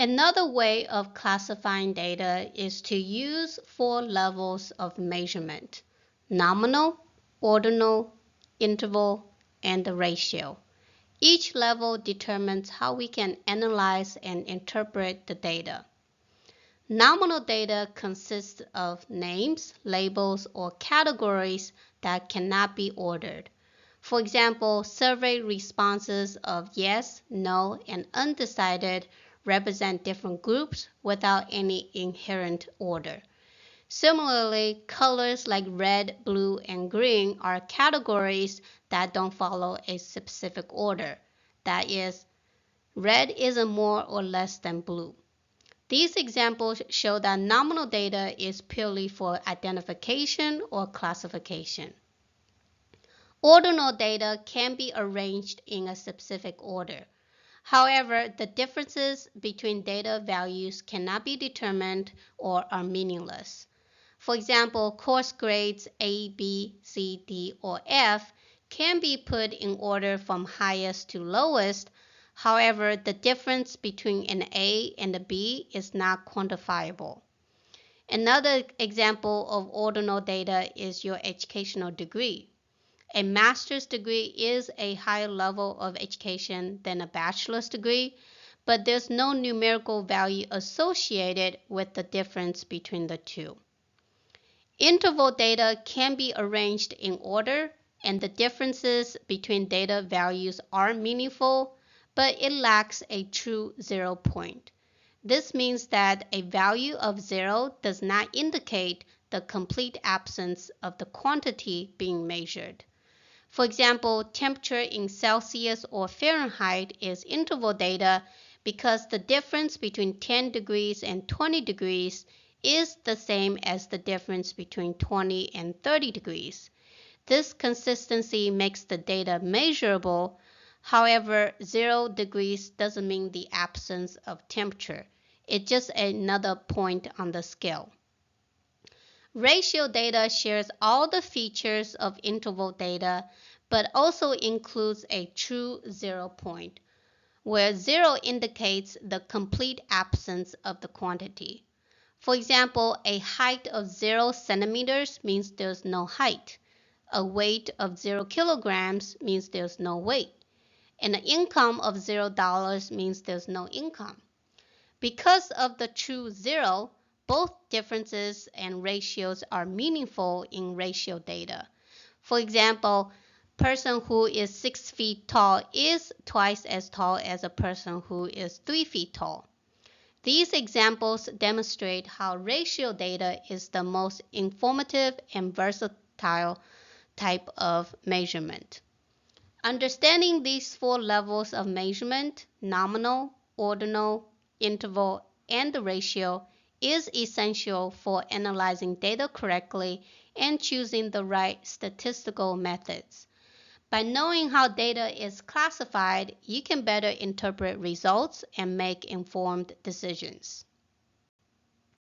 Another way of classifying data is to use 4 levels of measurement: nominal, ordinal, interval, and the ratio. Each level determines how we can analyze and interpret the data. Nominal data consists of names, labels, or categories that cannot be ordered. For example, survey responses of yes, no, and undecided represent different groups without any inherent order. Similarly, colors like red, blue, and green are categories that don't follow a specific order. That is, red isn't more or less than blue. These examples show that nominal data is purely for identification or classification. Ordinal data can be arranged in a specific order. However, the differences between data values cannot be determined or are meaningless. For example, course grades A, B, C, D, or F can be put in order from highest to lowest. However, the difference between an A and a B is not quantifiable. Another example of ordinal data is your educational degree. A master's degree is a higher level of education than a bachelor's degree, but there's no numerical value associated with the difference between the two. Interval data can be arranged in order, and the differences between data values are meaningful, but it lacks a true 0 point. This means that a value of 0 does not indicate the complete absence of the quantity being measured. For example, temperature in Celsius or Fahrenheit is interval data because the difference between 10 degrees and 20 degrees is the same as the difference between 20 and 30 degrees. This consistency makes the data measurable. However, 0 degrees doesn't mean the absence of temperature. It's just another point on the scale. Ratio data shares all the features of interval data, but also includes a true 0 point, where 0 indicates the complete absence of the quantity. For example, a height of 0 centimeters means there's no height. A weight of 0 kilograms means there's no weight. And an income of $0 means there's no income. Because of the true 0, both differences and ratios are meaningful in ratio data. For example, a person who is 6 feet tall is twice as tall as a person who is 3 feet tall. These examples demonstrate how ratio data is the most informative and versatile type of measurement. Understanding these 4 levels of measurement, nominal, ordinal, interval, and the ratio, is essential for analyzing data correctly and choosing the right statistical methods. By knowing how data is classified, you can better interpret results and make informed decisions.